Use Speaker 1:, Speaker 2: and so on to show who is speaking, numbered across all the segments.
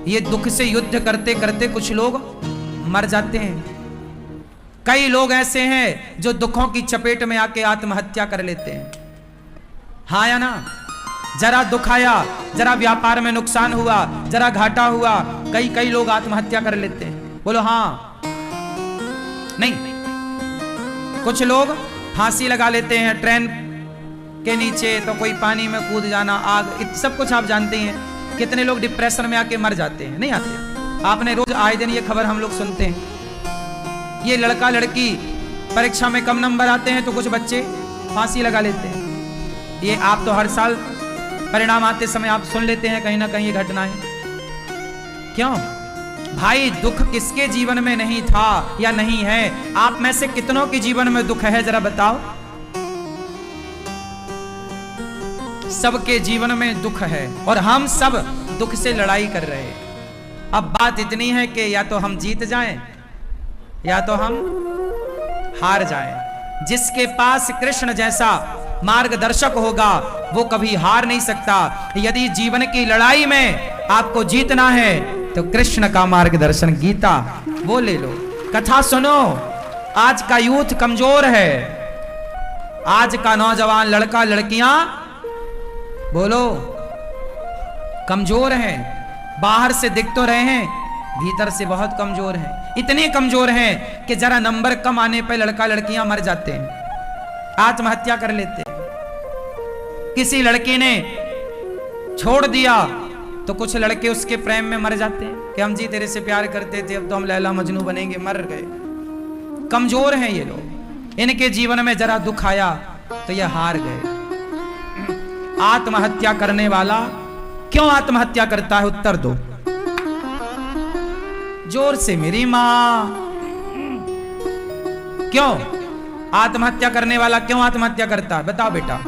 Speaker 1: ये दुख से युद्ध करते करते कुछ लोग मर जाते हैं। कई लोग ऐसे हैं जो दुखों की चपेट में आके आत्महत्या कर लेते हैं। हाँ या ना? जरा दुख आया, जरा व्यापार में नुकसान हुआ, जरा घाटा हुआ, कई लोग आत्महत्या कर लेते हैं। बोलो हाँ। नहीं, कुछ लोग फांसी लगा लेते हैं ट्रेन के नीचे, तो कोई पानी में कूद जाना, आग, सब कुछ आप जानते हैं। कितने लोग डिप्रेशन में आके मर जाते हैं, नहीं आते? आपने रोज आए दिन ये खबर हम लोग सुनते हैं। ये लड़का लड़की परीक्षा में कम नंबर आते हैं तो कुछ बच्चे फांसी लगा लेते हैं। ये आप तो हर साल परिणाम आते समय आप सुन लेते हैं कहीं ना कहीं ये घटनाएं। क्यों भाई? दुख किसके जीवन में नहीं था या नहीं है? आप में से कितनों के जीवन में दुख है, जरा बताओ। सबके जीवन में दुख है और हम सब दुख से लड़ाई कर रहे हैं। अब बात इतनी है कि या तो हम जीत जाएं या तो हम हार जाएं। जिसके पास कृष्ण जैसा मार्गदर्शक होगा वो कभी हार नहीं सकता। यदि जीवन की लड़ाई में आपको जीतना है तो कृष्ण का मार्गदर्शन गीता वो ले लो। कथा सुनो। आज का यूथ कमजोर है। आज का नौजवान लड़का लड़कियां बोलो कमजोर हैं। बाहर से दिख तो रहे हैं, भीतर से बहुत कमजोर हैं। इतने कमजोर हैं कि जरा नंबर कम आने पर लड़का लड़कियां मर जाते हैं, आत्महत्या कर लेते हैं। किसी लड़के ने छोड़ दिया तो कुछ लड़के उसके प्रेम में मर जाते हैं कि हम जी तेरे से प्यार करते थे, अब तो हम लैला मजनू बनेंगे, मर गए। कमजोर हैं ये लोग। इनके जीवन में जरा दुख आया तो ये हार गए। आत्महत्या करने वाला क्यों आत्महत्या करता है? उत्तर दो जोर से मेरी मां। क्यों आत्महत्या करने वाला क्यों आत्महत्या करता है? बताओ बेटा,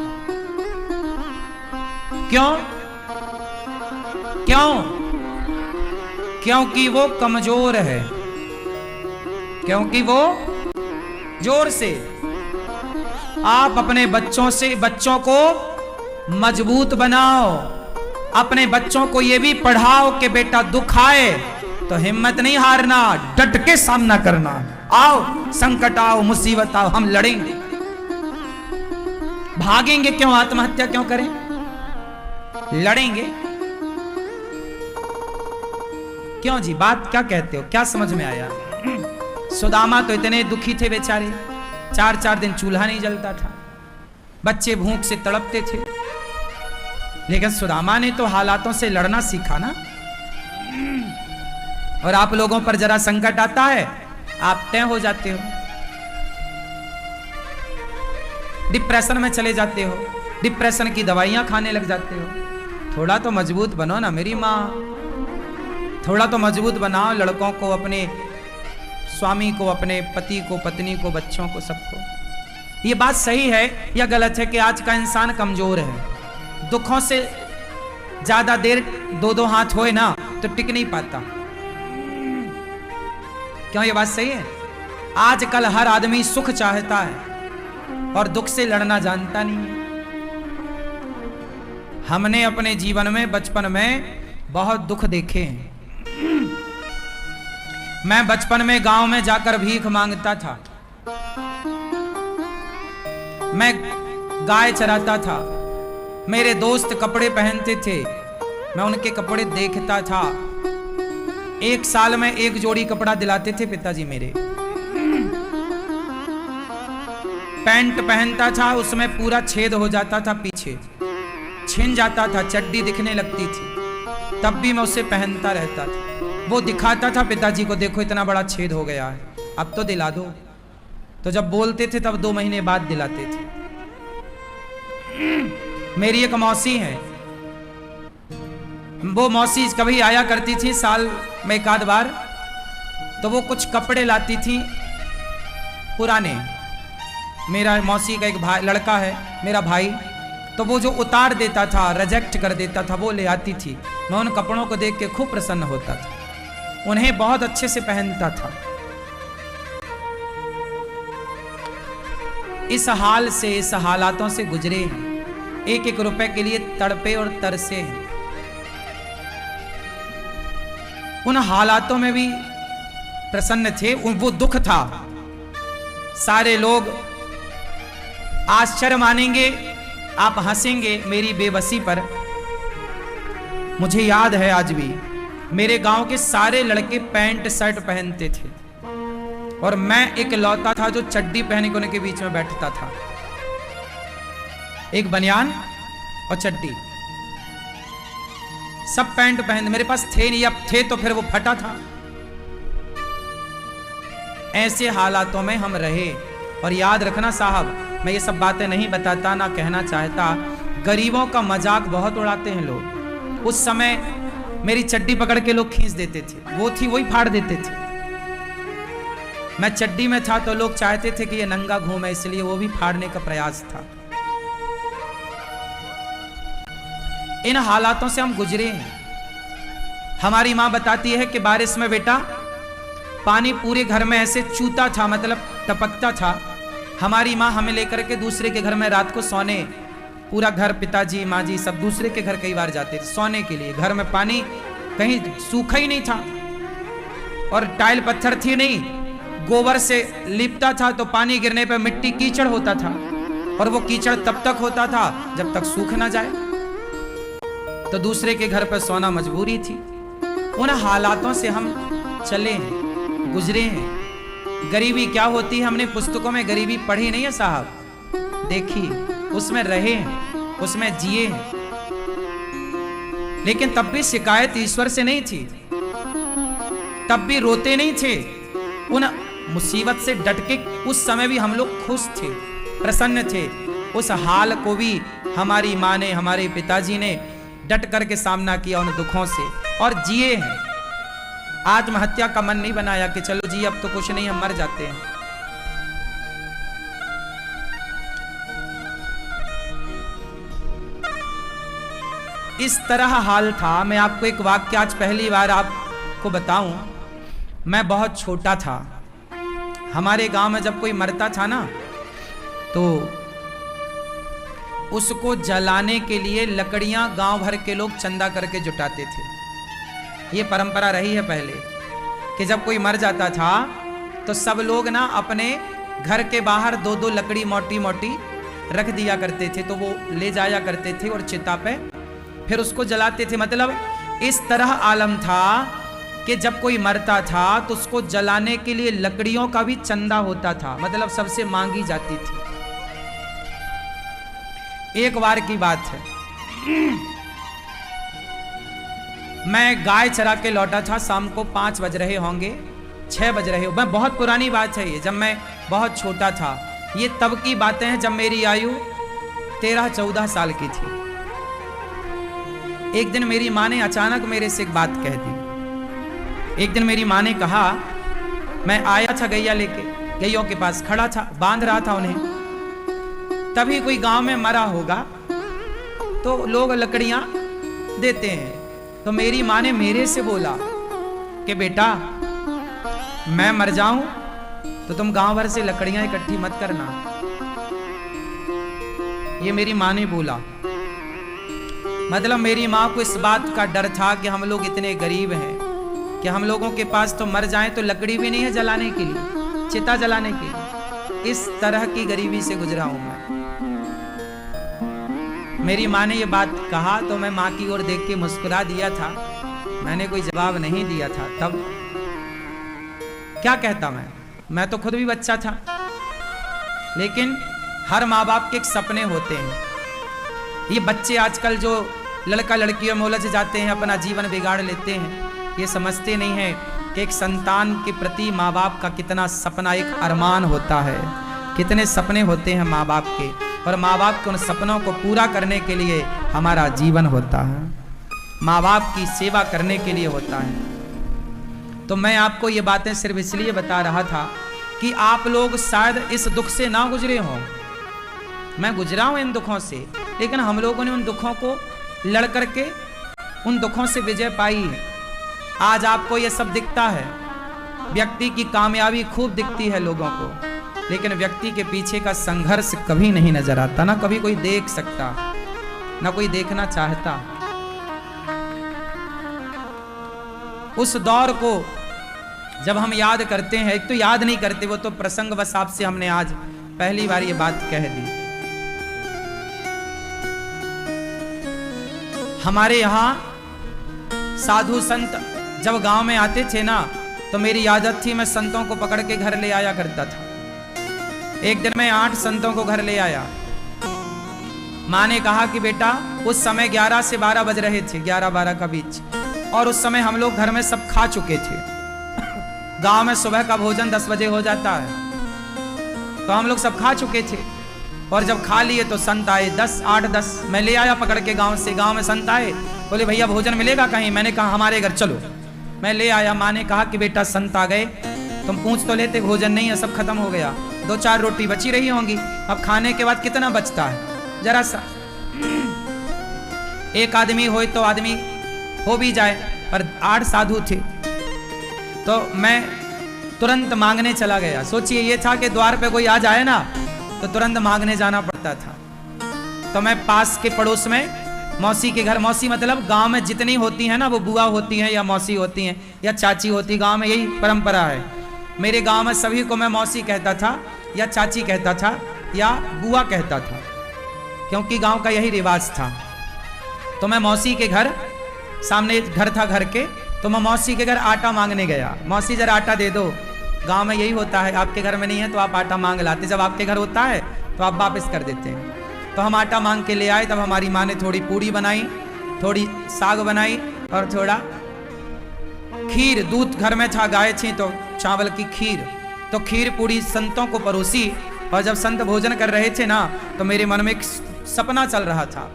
Speaker 1: क्यों? क्यों? क्योंकि वो कमजोर है। क्योंकि वो जोर से। आप अपने बच्चों को मजबूत बनाओ। अपने बच्चों को यह भी पढ़ाओ कि बेटा दुख आए तो हिम्मत नहीं हारना, डट के सामना करना। आओ संकट आओ मुसीबत आओ, हम लड़ेंगे। भागेंगे क्यों? आत्महत्या क्यों करें? लड़ेंगे क्यों जी? बात क्या कहते हो? क्या समझ में आया? सुदामा तो इतने दुखी थे बेचारे, 4-4 दिन चूल्हा नहीं जलता था, बच्चे भूख से तड़पते थे। लेकिन सुदामा ने तो हालातों से लड़ना सीखा ना। और आप लोगों पर जरा संकट आता है, आप तय हो जाते हो, डिप्रेशन में चले जाते हो, डिप्रेशन की दवाइयां खाने लग जाते हो। थोड़ा तो मजबूत बनो ना मेरी माँ, थोड़ा तो मजबूत बनाओ लड़कों को, अपने स्वामी को, अपने पति को, पत्नी को, बच्चों को, सबको। ये बात सही है या गलत है कि आज का इंसान कमजोर है? दुखों से ज्यादा देर दो हाथ होए ना तो टिक नहीं पाता। क्यों? ये बात सही है। आजकल हर आदमी सुख चाहता है और दुख से लड़ना जानता नहीं है। हमने अपने जीवन में बचपन में बहुत दुख देखे हैं। मैं बचपन में गांव में जाकर भीख मांगता था। मैं गाय चराता था। मेरे दोस्त कपड़े पहनते थे, मैं उनके कपड़े देखता था। एक साल में एक जोड़ी कपड़ा दिलाते थे पिताजी मेरे। पैंट पहनता था, उसमें पूरा छेद हो जाता था, पीछे छिन जाता था, चड्डी दिखने लगती थी, तब भी मैं उसे पहनता रहता था। वो दिखाता था पिताजी को, देखो इतना बड़ा छेद हो गया है, अब तो दिला दो। तो जब बोलते थे तब 2 महीने बाद दिलाते थे। मेरी एक मौसी है, वो मौसी कभी आया करती थी साल में एक आध बार, तो वो कुछ कपड़े लाती थी पुराने। मेरा मौसी का एक भाई लड़का है, मेरा भाई, तो वो जो उतार देता था, रिजेक्ट कर देता था, वो ले आती थी। मैं उन कपड़ों को देख के खूब प्रसन्न होता था, उन्हें बहुत अच्छे से पहनता था। इस हाल से, इस हालातों से गुजरे हैं, 1-1 रुपए के लिए तड़पे और तरसे हैं। उन हालातों में भी प्रसन्न थे। वो दुख था। सारे लोग आश्चर्य मानेंगे, आप हंसेंगे मेरी बेबसी पर। मुझे याद है आज भी, मेरे गांव के सारे लड़के पैंट शर्ट पहनते थे और मैं एक लौता था जो चड्डी पहने को उनके बीच में बैठता था। एक बनियान और चड्डी, सब पैंट पहन, मेरे पास थे नहीं, अब थे तो फिर वो फटा था। ऐसे हालातों में हम रहे। और याद रखना साहब, मैं ये सब बातें नहीं बताता ना कहना चाहता, गरीबों का मजाक बहुत उड़ाते हैं लोग। उस समय मेरी चड्डी पकड़ के लोग खींच देते थे, वो थी वही फाड़ देते थे। मैं चड्डी में था तो लोग चाहते थे कि ये नंगा घूमे, इसलिए वो भी फाड़ने का प्रयास था। इन हालातों से हम गुजरे हैं। हमारी मां बताती है कि बारिश में बेटा पानी पूरे घर में ऐसे चूता था, मतलब टपकता था। हमारी माँ हमें लेकर के दूसरे के घर में रात को सोने, पूरा घर, पिताजी माँ जी सब दूसरे के घर कई बार जाते थे सोने के लिए। घर में पानी कहीं सूखा ही नहीं था और टाइल पत्थर थी नहीं, गोबर से लिपता था तो पानी गिरने पर मिट्टी कीचड़ होता था और वो कीचड़ तब तक होता था जब तक सूख ना जाए। तो दूसरे के घर पर सोना मजबूरी थी। उन हालातों से हम चले हैं, गुजरे हैं। गरीबी क्या होती है हमने पुस्तकों में गरीबी पढ़ी नहीं है साहब, देखी, उसमें रहे हैं, उसमें जिए हैं। लेकिन तब भी शिकायत ईश्वर से नहीं थी, तब भी रोते नहीं थे। उन मुसीबत से डट के उस समय भी हम लोग खुश थे, प्रसन्न थे। उस हाल को भी हमारी माँ ने, हमारे पिताजी ने डट करके सामना किया उन दुखों से और जिए हैं। आत्महत्या का मन नहीं बनाया कि चलो जी अब तो कुछ नहीं, हम मर जाते हैं। इस तरह हाल था। मैं आपको एक वाक्य आज पहली बार आपको बताऊं। मैं बहुत छोटा था। हमारे गांव में जब कोई मरता था ना तो उसको जलाने के लिए लकड़ियां गांव भर के लोग चंदा करके जुटाते थे। ये परंपरा रही है पहले कि जब कोई मर जाता था तो सब लोग ना अपने घर के बाहर दो दो लकड़ी मोटी मोटी रख दिया करते थे, तो वो ले जाया करते थे और चिता पे फिर उसको जलाते थे। मतलब इस तरह आलम था कि जब कोई मरता था तो उसको जलाने के लिए लकड़ियों का भी चंदा होता था, मतलब सबसे मांगी जाती थी। एक बार की बात है, मैं गाय चरा के लौटा था, शाम को 5 बज रहे होंगे, 6 बज रहे हो। मैं बहुत पुरानी बात है ये, जब मैं बहुत छोटा था। ये तब की बातें हैं जब मेरी आयु 13-14 साल की थी। एक दिन मेरी माँ ने अचानक मेरे से एक बात कह दी। एक दिन मेरी माँ ने कहा, मैं आया था गैया लेके, गैयों के पास खड़ा था, बांध रहा था उन्हें, तभी कोई गांव में मरा होगा तो लोग लकड़ियां देते हैं। तो मेरी माँ ने मेरे से बोला कि बेटा मैं मर जाऊं तो तुम गांव भर से लकड़ियां इकट्ठी मत करना। ये मेरी माँ ने बोला। मतलब मेरी माँ को इस बात का डर था कि हम लोग इतने गरीब हैं कि हम लोगों के पास तो मर जाएं तो लकड़ी भी नहीं है जलाने के लिए, चिता जलाने के लिए। इस तरह की गरीबी से गुजरा हूं मैं। मेरी माँ ने ये बात कहा तो मैं माँ की ओर देख के मुस्कुरा दिया था, मैंने कोई जवाब नहीं दिया था। तब क्या कहता मैं तो खुद भी बच्चा था। लेकिन हर माँ बाप के एक सपने होते हैं। ये बच्चे आजकल जो लड़का लड़कियों में उलझ जाते हैं, अपना जीवन बिगाड़ लेते हैं, ये समझते नहीं है कि एक संतान के प्रति माँ बाप का कितना सपना, एक अरमान होता है, कितने सपने होते हैं माँ बाप के, और माँ बाप के उन सपनों को पूरा करने के लिए हमारा जीवन होता है, माँ बाप की सेवा करने के लिए होता है। तो मैं आपको ये बातें सिर्फ इसलिए बता रहा था कि आप लोग शायद इस दुख से ना गुजरे हों। मैं गुजरा हूं इन दुखों से, लेकिन हम लोगों ने उन दुखों को लड़ करके उन दुखों से विजय पाई है। आज आपको ये सब दिखता है, व्यक्ति की कामयाबी खूब दिखती है लोगों को, लेकिन व्यक्ति के पीछे का संघर्ष कभी नहीं नजर आता, ना कभी कोई देख सकता, ना कोई देखना चाहता। उस दौर को जब हम याद करते हैं, एक तो याद नहीं करते, वो तो प्रसंगवश आपसे हमने आज पहली बार ये बात कह दी। हमारे यहाँ साधु संत जब गांव में आते थे ना, तो मेरी आदत थी मैं संतों को पकड़ के घर ले आया करता था। एक दिन मैं 8 संतों को घर ले आया। माँ ने कहा कि बेटा, उस समय 11 से 12 बज रहे थे, 11-12 का बीच, और उस समय हम लोग घर में सब खा चुके थे। गांव में सुबह का भोजन 10 बजे हो जाता है, तो हम लोग सब खा चुके थे। और जब खा लिए तो संत आए 8-10, मैं ले आया पकड़ के गांव से। गांव में संत आए, बोले भैया भोजन मिलेगा कहीं? मैंने कहा हमारे घर चलो। मैं ले आया। माँ ने कहा कि बेटा संत आ गए, तुम पूछ तो लेते, भोजन नहीं है, सब खत्म हो गया। 2-4 रोटी बची रही होंगी, अब खाने के बाद कितना बचता है, जरा सा एक आदमी हो तो आदमी हो भी जाए, पर 8 साधु थे। तो मैं तुरंत मांगने चला गया। सोचिए, ये था कि द्वार पे कोई आ जाए ना तो तुरंत मांगने जाना पड़ता था। तो मैं पास के पड़ोस में मौसी के घर, मौसी मतलब गांव में जितनी होती हैं ना, वो बुआ होती हैं या मौसी होती हैं या चाची होती, गांव में यही परंपरा है। मेरे गांव में सभी को मैं मौसी कहता था या चाची कहता था या बुआ कहता था, क्योंकि गांव का यही रिवाज था। तो मैं मौसी के घर, सामने घर था घर के, तो मैं मौसी के घर आटा मांगने गया। मौसी जरा आटा दे दो। गांव में यही होता है, आपके घर में नहीं है तो आप आटा मांग लाते, जब आपके घर होता है तो आप वापस कर देते हैं। तो हम आटा मांग के ले आए। तब हमारी माँ ने थोड़ी पूड़ी बनाई, थोड़ी साग बनाई और थोड़ा खीर, दूध घर में था, गाय थी तो चावल की खीर, तो खीर पूड़ी संतों को परोसी। और जब संत भोजन कर रहे थे ना, तो मेरे मन में एक सपना चल रहा था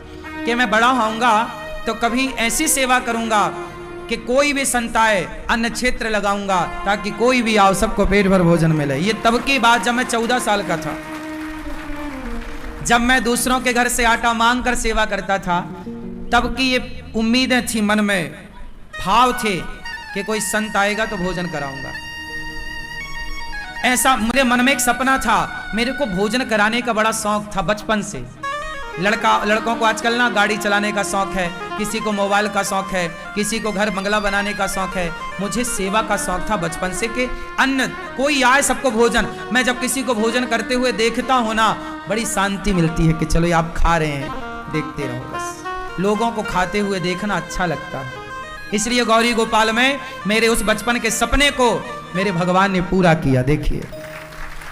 Speaker 1: कि मैं बड़ा होऊंगा तो कभी ऐसी सेवा करूंगा कि कोई भी संत आए अन्न क्षेत्र लगाऊंगा, ताकि कोई भी आओ सबको पेट भर भोजन मिले। ये तब की बात जब मैं 14 साल का था, जब मैं दूसरों के घर से आटा मांग कर सेवा करता था। तब की ये उम्मीदें थी मन में, भाव थे कि कोई संत आएगा तो भोजन कराऊंगा। ऐसा मेरे मन में एक सपना था। मेरे को भोजन कराने का बड़ा शौक था बचपन से। लड़कों को आजकल ना गाड़ी चलाने का शौक है, किसी को मोबाइल का शौक है, किसी को घर बंगला बनाने का शौक है। मुझे सेवा का शौक था बचपन से कि अन्न, कोई आए सबको भोजन। मैं जब किसी को भोजन करते हुए देखता हूं ना, बड़ी शांति मिलती है कि चलो ये आप खा रहे हैं, देखते रहो बस। लोगों को खाते हुए देखना अच्छा लगता है। इसलिए गौरी गोपाल में मेरे उस बचपन के सपने को मेरे भगवान ने पूरा किया। देखिए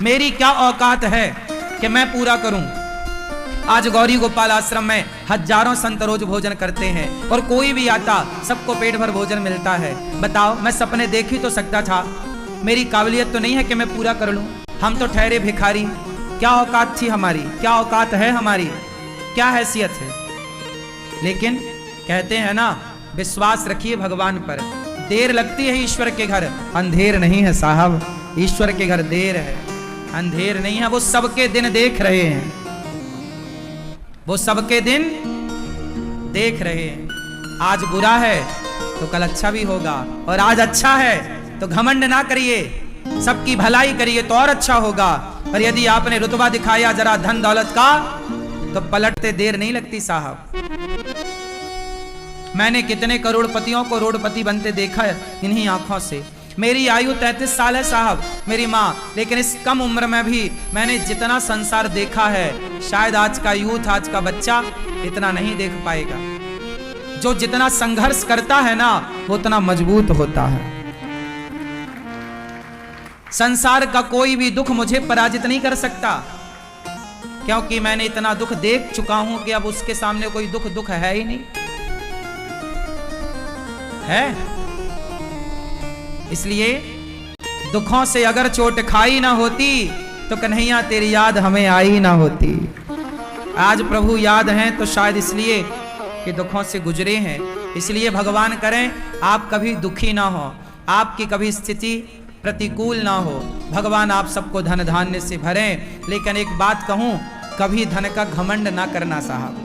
Speaker 1: मेरी क्या औकात है कि मैं पूरा करूं। आज गौरी गोपाल आश्रम में हजारों संत रोज भोजन करते हैं, और कोई भी आता सबको पेट भर भोजन मिलता है। बताओ, मैं सपने देख ही तो सकता था, मेरी काबिलियत तो नहीं है कि मैं पूरा कर लूं। हम तो ठहरे भिखारी। क्या औकात थी हमारी, क्या औकात है हमारी, क्या हैसियत है। लेकिन कहते हैं ना, विश्वास रखिए भगवान पर। देर लगती है ईश्वर के घर, अंधेर नहीं है साहब। ईश्वर के घर देर है, अंधेर नहीं है। वो सबके दिन देख रहे हैं, वो सबके दिन देख रहे हैं। आज बुरा है तो कल अच्छा भी होगा, और आज अच्छा है तो घमंड ना करिए, सबकी भलाई करिए तो और अच्छा होगा। पर यदि आपने रुतबा दिखाया जरा धन दौलत का, तो पलटते देर नहीं लगती साहब। मैंने कितने करोड़पतियों को रोडपति बनते देखा है इन्हीं आंखों से। मेरी आयु 33 साल है साहब, मेरी माँ, लेकिन इस कम उम्र में भी मैंने जितना संसार देखा है, शायद आज का यूथ, आज का बच्चा इतना नहीं देख पाएगा। जो जितना संघर्ष करता है ना, वो उतना मजबूत होता है। संसार का कोई भी दुख मुझे पराजित नहीं कर सकता, क्योंकि मैंने इतना दुख देख चुका हूं कि अब उसके सामने कोई दुख है ही नहीं है। इसलिए दुखों से अगर चोट खाई ना होती तो कन्हैया तेरी याद हमें आई ना होती। आज प्रभु याद हैं तो शायद इसलिए कि दुखों से गुजरे हैं। इसलिए भगवान करें आप कभी दुखी ना हो, आपकी कभी स्थिति प्रतिकूल ना हो। भगवान आप सबको धन धान्य से भरें। लेकिन एक बात कहूं, कभी धन का घमंड ना करना साहब।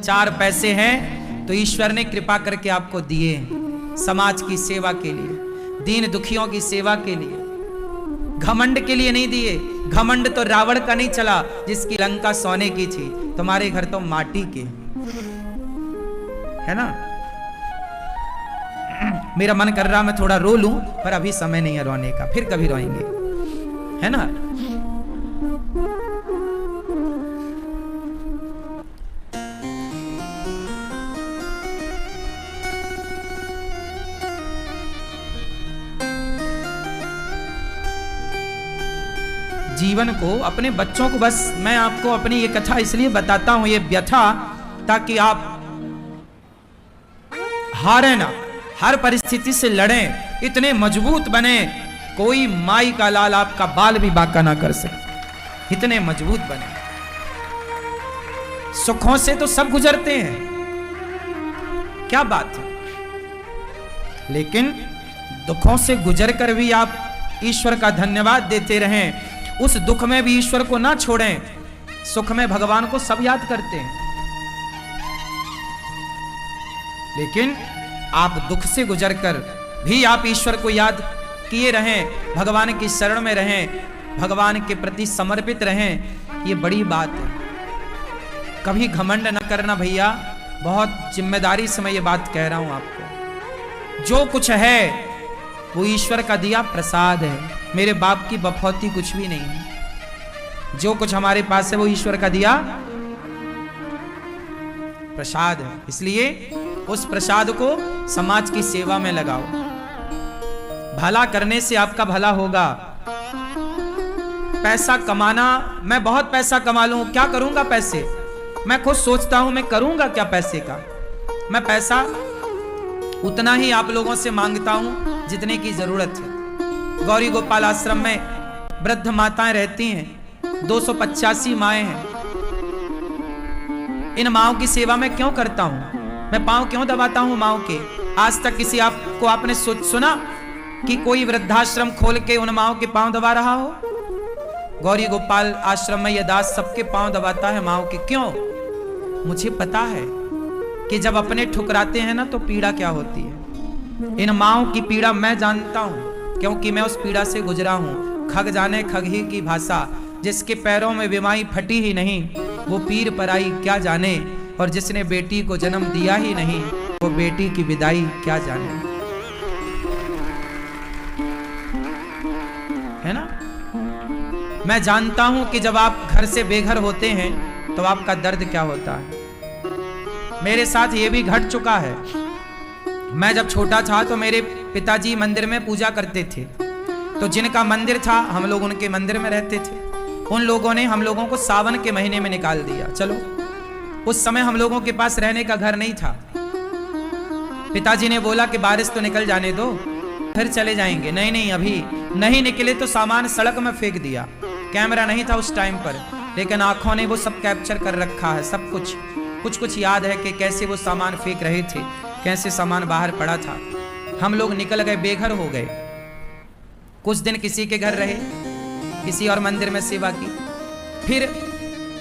Speaker 1: 4 पैसे हैं तो ईश्वर ने कृपा करके आपको दिए, समाज की सेवा के लिए, दीन दुखियों की सेवा के लिए, घमंड के लिए नहीं दिए। घमंड तो रावण का नहीं चला जिसकी लंका सोने की थी, तुम्हारे घर तो माटी के है ना। मेरा मन कर रहा मैं थोड़ा रो लूं, पर अभी समय नहीं है रोने का, फिर कभी रोएंगे, है ना। जीवन को, अपने बच्चों को, बस मैं आपको अपनी ये कथा इसलिए बताता हूं, ये व्यथा, ताकि आप हारे ना, हर परिस्थिति से लड़ें, इतने मजबूत बने, कोई माई का लाल आपका बाल भी बांका ना कर सके, इतने मजबूत बने। सुखों से तो सब गुजरते हैं, क्या बात है, लेकिन दुखों से गुजरकर भी आप ईश्वर का धन्यवाद देते रहें, उस दुख में भी ईश्वर को ना छोड़ें। सुख में भगवान को सब याद करते हैं, लेकिन आप दुख से गुजरकर भी आप ईश्वर को याद किए रहें, भगवान की शरण में रहें, भगवान के प्रति समर्पित रहें, ये बड़ी बात है। कभी घमंड न करना भैया, बहुत जिम्मेदारी से मैं ये बात कह रहा हूं आपको। जो कुछ है वो ईश्वर का दिया प्रसाद है, मेरे बाप की बफौती कुछ भी नहीं है। जो कुछ हमारे पास है वो ईश्वर का दिया प्रसाद है, इसलिए उस प्रसाद को समाज की सेवा में लगाओ। भला करने से आपका भला होगा। पैसा कमाना, मैं बहुत पैसा कमा लूं, क्या करूंगा पैसे, मैं खुद सोचता हूं मैं करूंगा क्या पैसे का। मैं पैसा उतना ही आप लोगों से मांगता हूं जितने की जरूरत है। गौरी गोपाल आश्रम में वृद्ध माताएं रहती हैं, 285 माएं हैं। इन माओं की सेवा मैं क्यों करता हूं, मैं पांव क्यों दबाता हूं माओं के। आज तक किसी आपको आपने सुना कि कोई वृद्धाश्रम खोल के उन माओं के पांव दबा रहा हो। गौरी गोपाल आश्रम में यह दास सबके पांव दबाता है माओं के। क्यों, मुझे पता है कि जब अपने ठुकराते हैं ना तो पीड़ा क्या होती है। इन माओं की पीड़ा मैं जानता हूं, क्योंकि मैं उस पीड़ा से गुजरा हूं। खग जाने खग ही की भाषा, जिसके पैरों में बिमाई फटी ही नहीं वो पीर पराई क्या जाने, और जिसने बेटी को जन्म दिया ही नहीं वो बेटी की विदाई क्या जाने, है ना। मैं जानता हूं कि जब आप घर से बेघर होते हैं तो आपका दर्द क्या होता है। मेरे साथ ये भी घट चुका है। मैं जब छोटा था तो मेरे पिताजी मंदिर में पूजा करते थे, तो जिनका मंदिर था हम लोग उनके मंदिर में रहते थे। उन लोगों ने हम लोगों को सावन के महीने में निकाल दिया। चलो, उस समय हम लोगों के पास रहने का घर नहीं था। पिताजी ने बोला कि बारिश तो निकल जाने दो, फिर चले जाएंगे। नहीं नहीं, अभी नहीं निकले तो सामान सड़क में फेंक दिया। कैमरा नहीं था उस टाइम पर, लेकिन आंखों ने वो सब कैप्चर कर रखा है। सब कुछ कुछ याद है कि कैसे वो सामान फेंक रहे थे, कैसे सामान बाहर पड़ा था। हम लोग निकल गए, बेघर हो गए। कुछ दिन किसी के घर रहे, किसी और मंदिर में सेवा की। फिर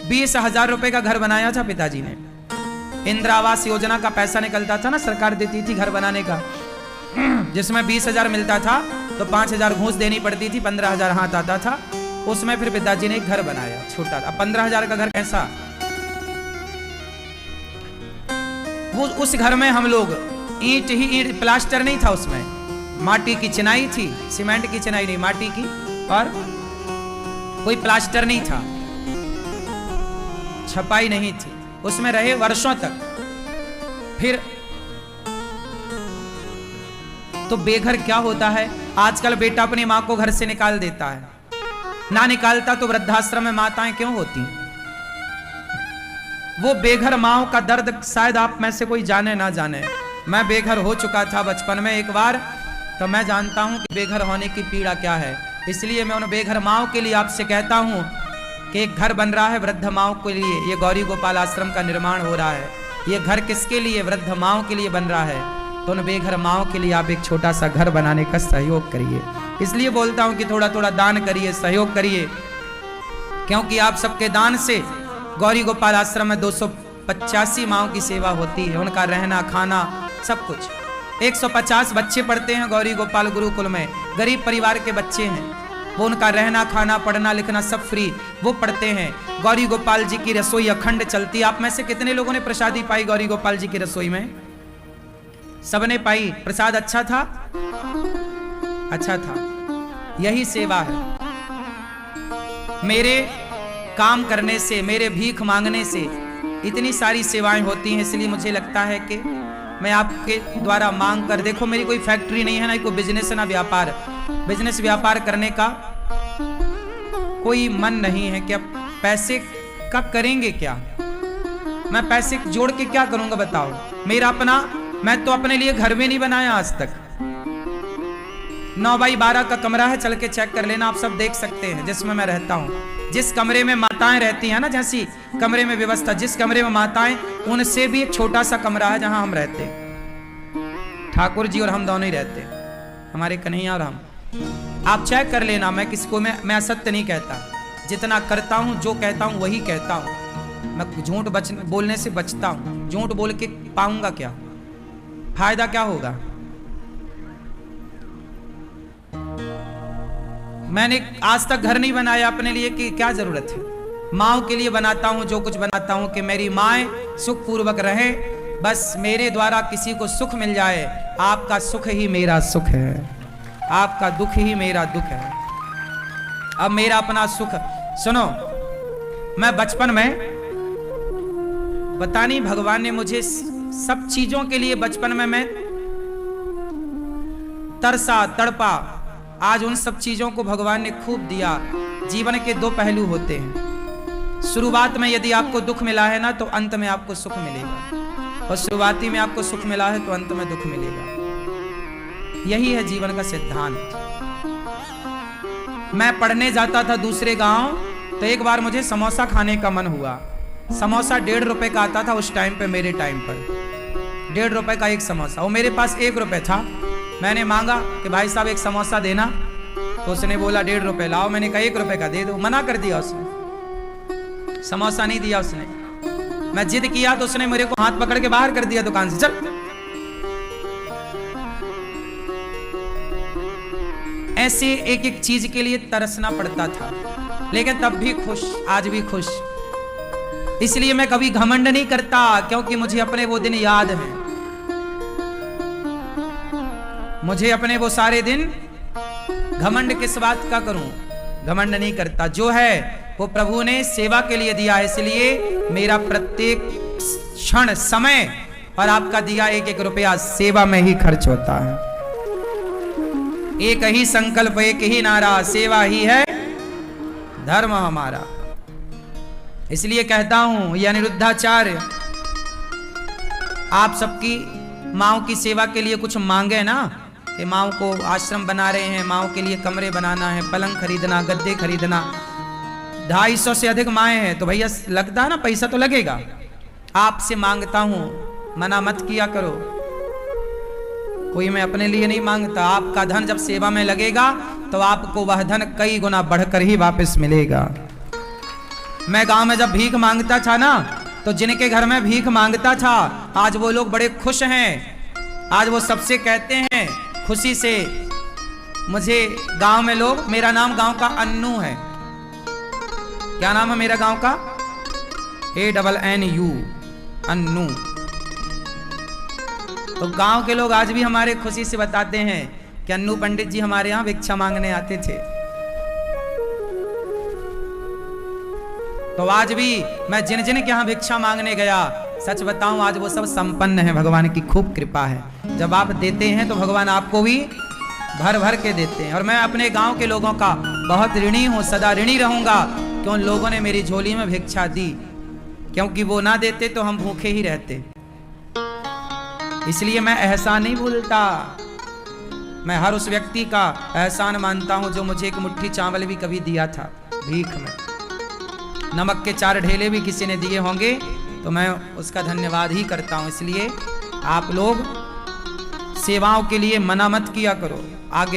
Speaker 1: 20,000 रुपए का घर बनाया था पिताजी ने। इंदिरा आवास योजना का पैसा निकलता था ना, सरकार देती थी घर बनाने का, जिसमें 20,000 मिलता था तो 5,000 घूस देनी पड़ती थी, 15,000 हाथ आता था। उसमें फिर पिताजी ने एक घर बनाया छोटा। अब 15,000 का घर कैसा, वो उस घर में हम लोग ईंट ही ईंट, प्लास्टर नहीं था उसमें, माटी की चिनाई थी, सीमेंट की चिनाई नहीं, माटी की, और कोई प्लास्टर नहीं था, छपाई नहीं थी। उसमें रहे वर्षों तक। फिर तो बेघर क्या होता है, आजकल बेटा अपनी मां को घर से निकाल देता है, ना निकालता तो वृद्धाश्रम में माताएं क्यों होती। वो बेघर माओं का दर्द शायद आप में से कोई जाने ना जाने। मैं बेघर हो चुका था बचपन में एक बार, तो मैं जानता हूं कि बेघर होने की पीड़ा क्या है। इसलिए मैं उन बेघर माओं के लिए आपसे कहता हूं कि एक घर बन रहा है वृद्ध माओं के लिए। ये गौरी गोपाल आश्रम का निर्माण हो रहा है। ये घर किसके लिए, वृद्ध माओं के लिए बन रहा है। तो उन बेघर माओं के लिए आप एक छोटा सा घर बनाने का सहयोग करिए। इसलिए बोलता हूं कि थोड़ा थोड़ा दान करिए, सहयोग करिए, क्योंकि आप सबके दान से गौरी गोपाल आश्रम में 285 माओं की सेवा होती है। उनका रहना खाना सब कुछ। 150 बच्चे पढ़ते हैं गौरी गोपाल गुरुकुल में, गरीब परिवार के बच्चे हैं। वो उनका रहना खाना पढ़ना लिखना सब फ्री, वो पढ़ते हैं। गौरी गोपाल जी की रसोई अखंड चलती है। आप में से कितने लोगों ने प्रसादी पाई गौरी गोपाल जी की रसोई में? सबने पाई, प्रसाद अच्छा था, अच्छा था। यही सेवा है। मेरे काम करने से, मेरे भीख मांगने से इतनी सारी सेवाएं होती हैं, इसलिए मुझे लगता है कि मैं आपके द्वारा मांग कर, देखो मेरी कोई फैक्ट्री नहीं है, ना कोई बिजनेस है, ना व्यापार। बिजनेस व्यापार करने का कोई मन नहीं है कि अब पैसे का करेंगे क्या, मैं पैसे जोड़ के क्या करूंगा बताओ। मेरा अपना, मैं तो अपने लिए घर में नहीं बनाया आज तक। 9 बाई 12 का कमरा है, चल के चेक कर लेना, आप सब देख सकते हैं, जिसमें मैं रहता हूं। जिस कमरे में माताएं रहती हैं ना, जैसी कमरे में व्यवस्था, जिस कमरे में माताएं, उनसे भी एक छोटा सा कमरा है जहां हम रहते हैं। ठाकुर जी और हम दोनों ही रहते हैं, हमारे कन्हैया और हम। आप चेक कर लेना, मैं किसी को मैं असत्य नहीं कहता। जितना करता हूं, जो कहता हूं वही कहता हूं। मैं झूठ बोलने से बचता हूं। झूठ बोल के पाऊंगा क्या, फायदा क्या होगा। मैंने आज तक घर नहीं बनाया अपने लिए, कि क्या जरूरत है। माँ के लिए बनाता हूं, जो कुछ बनाता हूं कि मेरी माएँ सुखपूर्वक रहे, बस मेरे द्वारा किसी को सुख मिल जाए। आपका सुख ही मेरा सुख है, आपका दुख ही मेरा दुख है। अब मेरा अपना सुख सुनो, मैं बचपन में, पता नहीं भगवान ने मुझे सब चीजों के लिए बचपन में मैं तरसा तड़पा। आज उन सब चीजों को भगवान ने खूब दिया। जीवन के 2 पहलू होते हैं। शुरुआत में यदि आपको दुख मिला है ना, तो अंत में आपको सुख मिलेगा, और शुरुआती में आपको सुख मिला है तो अंत में दुख मिलेगा। यही है जीवन का सिद्धांत। मैं पढ़ने जाता था दूसरे गांव, तो एक बार मुझे समोसा खाने का मन हुआ। समोसा 1.5 रुपए का आता था उस टाइम पे, मेरे टाइम पर 1.5 रुपए का एक समोसा। वो मेरे पास 1 रुपए था। मैंने मांगा कि भाई साहब एक समोसा देना, तो उसने बोला 1.5 रुपए लाओ। मैंने कहा 1 रुपए का दे दो, मना कर दिया उसने, समोसा नहीं दिया उसने। मैं जिद किया तो उसने मेरे को हाथ पकड़ के बाहर कर दिया दुकान से, चल। ऐसे एक एक चीज के लिए तरसना पड़ता था, लेकिन तब भी खुश, आज भी खुश। इसलिए मैं कभी घमंड नहीं करता, क्योंकि मुझे अपने वो दिन याद हैं। मुझे अपने वो सारे दिन, घमंड किस बात का करूं, घमंड नहीं करता। जो है वो प्रभु ने सेवा के लिए दिया है, इसलिए मेरा प्रत्येक क्षण, समय और आपका दिया 1-1 रुपया सेवा में ही खर्च होता है। एक ही संकल्प, एक ही नारा, सेवा ही है धर्म हमारा। इसलिए कहता हूं, ये अनिरुद्धाचार्य आप सबकी माओ की सेवा के लिए कुछ मांगे ना, कि माओ को आश्रम बना रहे हैं, माओ के लिए कमरे बनाना है, पलंग खरीदना, गद्दे खरीदना, 250 से अधिक माएँ हैं, तो भैया लगता है ना, पैसा तो लगेगा। आपसे मांगता हूं, मना मत किया करो। कोई मैं अपने लिए नहीं मांगता। आपका धन जब सेवा में लगेगा तो आपको वह धन कई गुना बढ़कर ही वापस मिलेगा। मैं गांव में जब भीख मांगता था ना, तो जिनके घर में भीख मांगता था, आज वो लोग बड़े खुश हैं। आज वो सबसे कहते हैं खुशी से, मुझे गांव में लोग, मेरा नाम गांव का अन्नू है। क्या नाम है मेरा गांव का? ANNU, अन्नू। तो गांव के लोग आज भी हमारे खुशी से बताते हैं कि अन्नू पंडित जी हमारे यहाँ भिक्षा मांगने आते थे। तो आज भी मैं जिन जिन के यहाँ भिक्षा मांगने गया, सच बताऊं आज वो सब संपन्न है। भगवान की खूब कृपा है। जब आप देते हैं तो भगवान आपको भी भर भर के देते हैं। और मैं अपने गांव के लोगों का बहुत ऋणी हूं, सदा ऋणी रहूंगा कि उन लोगों ने मेरी झोली में भिक्षा दी, क्योंकि वो ना देते तो हम भूखे ही रहते। इसलिए मैं एहसान नहीं भूलता। मैं हर उस व्यक्ति का एहसान मानता हूं जो मुझे एक मुट्ठी चावल भी कभी दिया था भीख में। नमक के 4 ढेले भी किसी ने दिए होंगे तो मैं उसका धन्यवाद ही करता हूं। इसलिए आप लोग सेवाओं के लिए मना मत किया करो। आगे